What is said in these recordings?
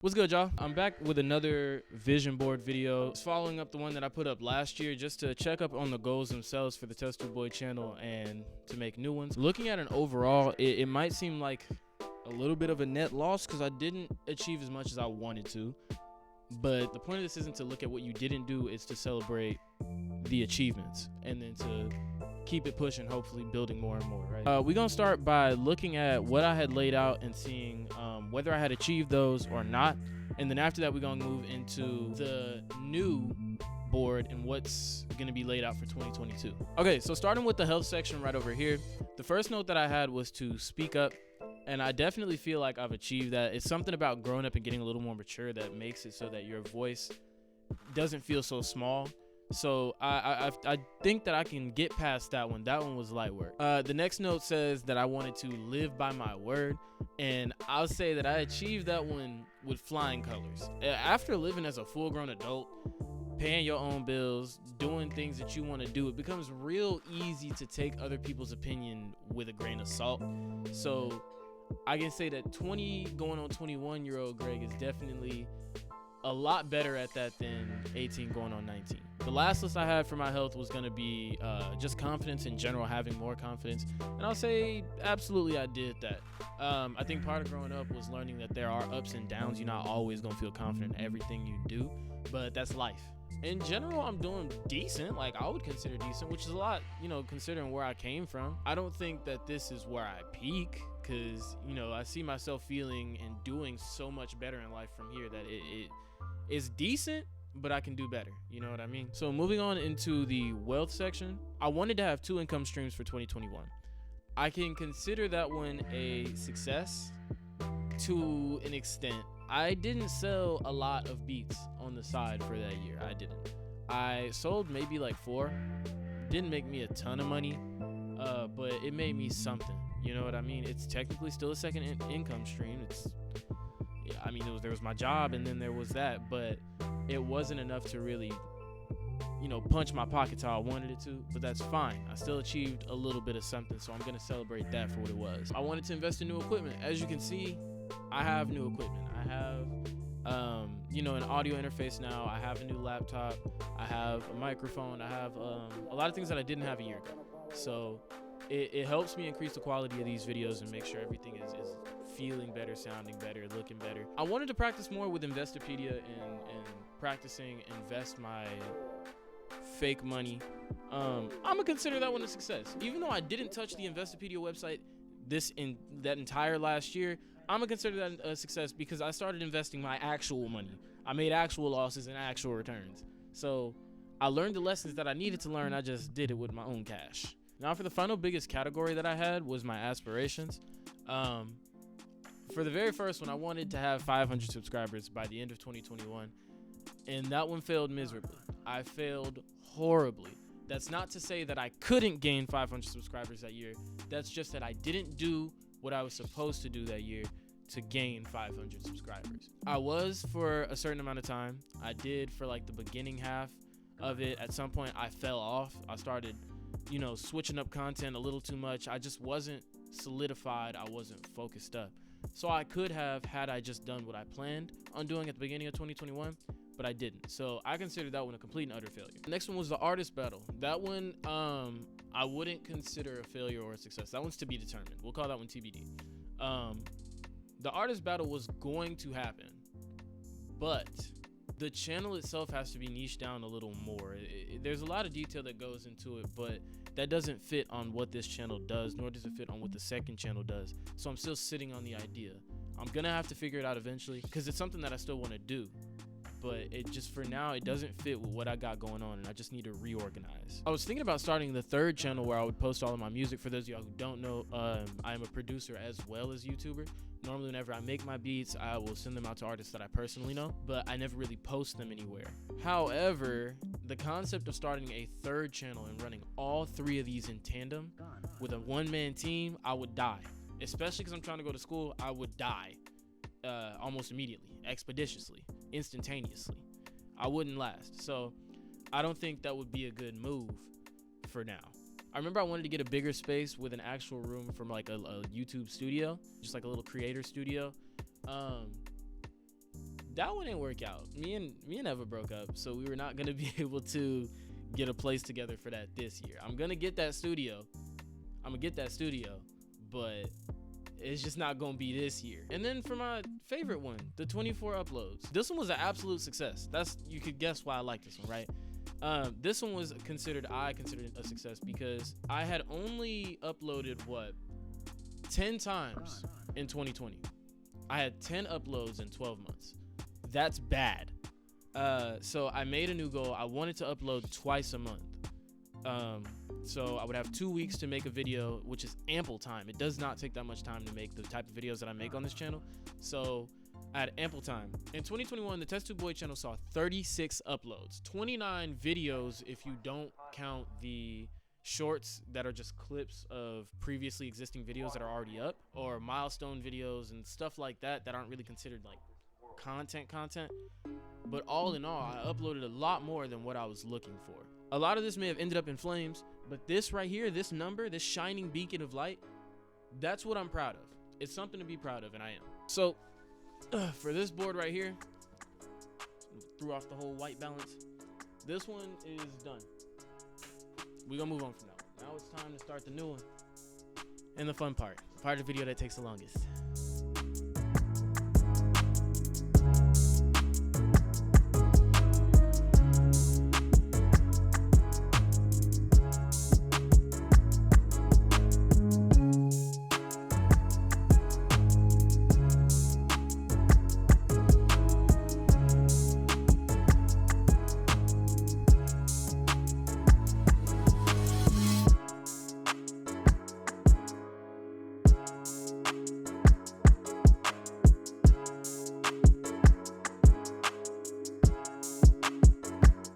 What's good, y'all? I'm back with another vision board video. It's following up the one that I put up last year just to check up on the goals themselves for the Test Tube Boy channel and to make new ones. Looking at an overall, it might seem like a little bit of a net loss because I didn't achieve as much as I wanted to. But the point of this isn't to look at what you didn't do, it's to celebrate the achievements and then to keep it pushing, hopefully building more and more, right? We're gonna start by looking at what I had laid out and seeing whether I had achieved those or not. And then after that, we're gonna move into the new board and what's gonna be laid out for 2022. Okay, so starting with the health section right over here, the first note that I had was to speak up. And I definitely feel like I've achieved that. It's something about growing up and getting a little more mature that makes it so that your voice doesn't feel so small. So I think that I can get past that one. That one was light work. The next note says that I wanted to live by my word. And I'll say that I achieved that one with flying colors. After living as a full-grown adult, paying your own bills, doing things that you want to do, it becomes real easy to take other people's opinion with a grain of salt. So I can say that 20 going on 21-year-old Greg is definitely a lot better at that than 18 going on 19. The last list I had for my health was going to be just confidence in general, having more confidence. And I'll say absolutely I did that. I think part of growing up was learning that there are ups and downs. You're not always going to feel confident in everything you do, but that's life. In general, I'm doing decent. Like, I would consider decent, which is a lot, considering where I came from. I don't think that this is where I peak because, I see myself feeling and doing so much better in life from here that it is decent, but I can do better. You know what I mean? So moving on into the wealth section, I wanted to have 2 income streams for 2021. I can consider that one a success to an extent. I didn't sell a lot of beats on the side for that year. I didn't. I sold maybe like 4. Didn't make me a ton of money, but it made me something. You know what I mean? It's technically still a second income stream. There was my job and then there was that, but it wasn't enough to really, punch my pockets how I wanted it to, but that's fine. I still achieved a little bit of something, so I'm going to celebrate that for what it was. I wanted to invest in new equipment. As you can see, I have new equipment. I have, an audio interface now. I have a new laptop. I have a microphone. I have a lot of things that I didn't have a year ago. So it helps me increase the quality of these videos and make sure everything is feeling better, sounding better, looking better. I wanted to practice more with Investopedia and practicing invest my fake money. I'm gonna consider that one a success. Even though I didn't touch the Investopedia website that entire last year, I'm gonna consider that a success because I started investing my actual money. I made actual losses and actual returns. So I learned the lessons that I needed to learn. I just did it with my own cash. Now for the final biggest category that I had was my aspirations. For the very first one, I wanted to have 500 subscribers by the end of 2021, and that one failed miserably. I failed horribly. That's not to say that I couldn't gain 500 subscribers that year. That's just that I didn't do what I was supposed to do that year to gain 500 subscribers. I was for a certain amount of time. I did for like the beginning half of it. At some point, I fell off. I started, switching up content a little too much. I just wasn't solidified. I wasn't focused up. So I could have, had I just done what I planned on doing at the beginning of 2021, but I didn't. So I consider that one a complete and utter failure. The next one was the artist battle. That one, I wouldn't consider a failure or a success. That one's to be determined. We'll call that one TBD. The artist battle was going to happen, but the channel itself has to be niched down a little more. There's a lot of detail that goes into it, but that doesn't fit on what this channel does, nor does it fit on what the second channel does. So I'm still sitting on the idea. I'm gonna have to figure it out eventually because it's something that I still want to do, but it just, for now, it doesn't fit with what I got going on, and I just need to reorganize. I was thinking about starting the 3rd channel where I would post all of my music. For those of y'all who don't know, I am a producer as well as YouTuber. Normally, whenever I make my beats, I will send them out to artists that I personally know, but I never really post them anywhere. However, the concept of starting a 3rd channel and running all 3 of these in tandem with a one-man team, I would die. Especially because I'm trying to go to school, I would die almost immediately, expeditiously, instantaneously. I wouldn't last. So I don't think that would be a good move for now. I remember I wanted to get a bigger space with an actual room from like a YouTube studio, just like a little creator studio. that one didn't work out. Me and Eva broke up, so we were not gonna be able to get a place together for that this year. I'm gonna get that studio, but it's just not gonna be this year. And then for my favorite one, the 24 uploads. This one was an absolute success. You could guess why I like this one, right? This one was considered a success because I had only uploaded 10 times in 2020. I had 10 uploads in 12 months. That's bad. So I made a new goal. I wanted to upload twice a month. So I would have 2 weeks to make a video, which is ample time. It does not take that much time to make the type of videos that I make on this channel. So I had ample time. In 2021, the Test Tube Boy channel saw 36 uploads, 29 videos if you don't count the shorts that are just clips of previously existing videos that are already up, or milestone videos and stuff like that aren't really considered like content. But all in all, I uploaded a lot more than what I was looking for. A lot of this may have ended up in flames, but this right here, this number, this shining beacon of light, that's what I'm proud of. It's something to be proud of, and I am. So for this board right here, threw off the whole white balance. This one is done. We're gonna move on from that one. Now it's time to start the new one. And the fun part of the video that takes the longest.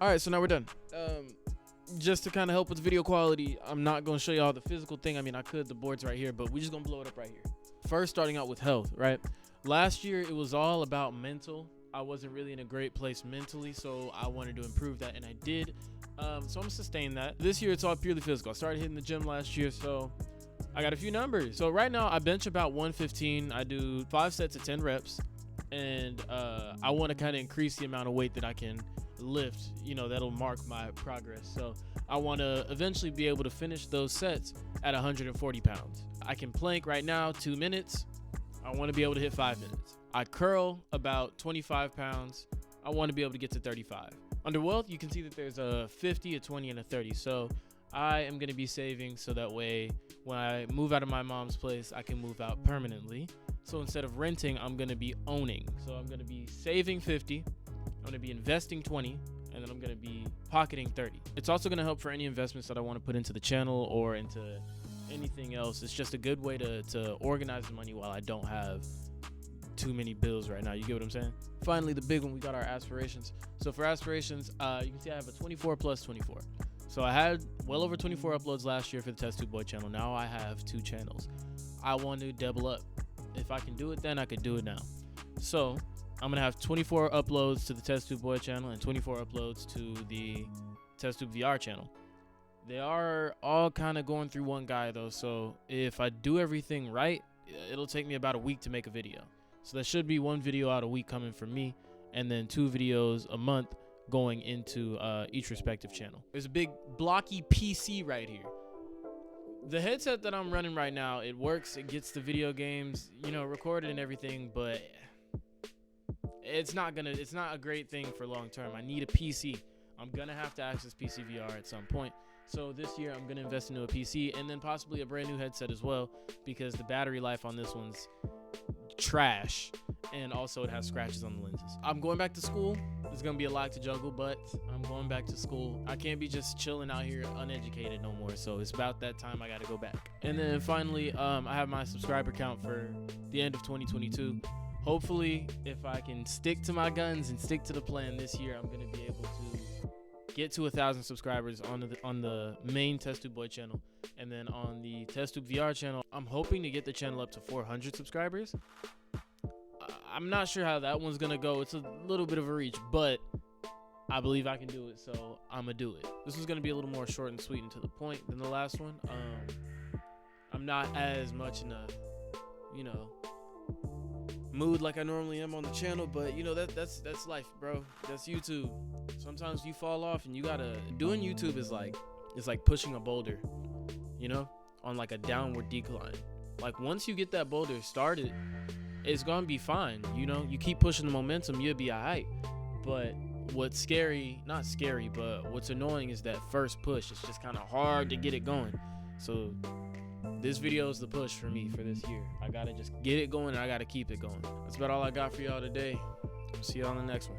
All right, so now we're done. Just to kind of help with the video quality, I'm not going to show you all the physical thing. I mean, I could, the board's right here, but we're just going to blow it up right here. First, starting out with health, right? Last year, it was all about mental. I wasn't really in a great place mentally, so I wanted to improve that, and I did. So I'm going to sustain that. This year, it's all purely physical. I started hitting the gym last year, so I got a few numbers. So right now, I bench about 115. I do 5 sets of 10 reps, and I want to kind of increase the amount of weight that I can lift. You know, that'll mark my progress. So I want to eventually be able to finish those sets at 140 pounds. I can plank right now 2 minutes. I want to be able to hit 5 minutes. I curl about 25 pounds. I want to be able to get to 35. Under wealth, you can see that there's a 50, a 20, and a 30. So I am going to be saving so that way when I move out of my mom's place, I can move out permanently. So instead of renting, I'm going to be owning. So I'm going to be saving 50. I'm going to be investing 20, and then I'm going to be pocketing 30. It's also going to help for any investments that I want to put into the channel or into anything else. It's just a good way to organize the money while I don't have too many bills right now. You get what I'm saying? Finally, the big one, we got our aspirations. So for aspirations, you can see I have a 24 plus 24. So I had well over 24 uploads last year for the Test Tube Boy channel. Now I have 2 channels. I want to double up. If I can do it then, I could do it now. So I'm going to have 24 uploads to the Test Tube Boy channel and 24 uploads to the Test Tube VR channel. They are all kind of going through one guy though, so if I do everything right, it'll take me about a week to make a video. So there should be 1 video out a week coming from me, and then 2 videos a month going into each respective channel. There's a big blocky PC right here. The headset that I'm running right now, it works, it gets the video games, you know, recorded and everything, but it's not a great thing for long term. I need a PC. I'm gonna have to access PC VR at some point. So this year I'm gonna invest into a PC and then possibly a brand new headset as well, because the battery life on this one's trash, and also it has scratches on the lenses. I'm going back to school. There's gonna be a lot to juggle, but I'm going back to school. I can't be just chilling out here uneducated no more, so it's about that time I gotta go back. And then finally, I have my subscriber count for the end of 2022. Hopefully, if I can stick to my guns and stick to the plan this year, I'm gonna be able to get to 1,000 subscribers on the main Test Tube Boy channel, and then on the Test Tube VR channel, I'm hoping to get the channel up to 400 subscribers. I'm not sure how that one's gonna go. It's a little bit of a reach, but I believe I can do it, so I'm gonna do it. This was gonna be a little more short and sweet and to the point than the last one. I'm not as much in a, you know, mood like I normally am on the channel, but you know, that's life, bro. That's YouTube. Sometimes you fall off, and you gotta doing YouTube is like, it's like pushing a boulder, you know, on like a downward decline. Like once you get that boulder started, it's gonna be fine. You know, you keep pushing the momentum, you'll be alright. But what's scary, not scary, but what's annoying is that first push. It's just kind of hard to get it going. So this video is the push for me for this year. I gotta just get it going, and I gotta keep it going. That's about all I got for y'all today. See y'all on the next one.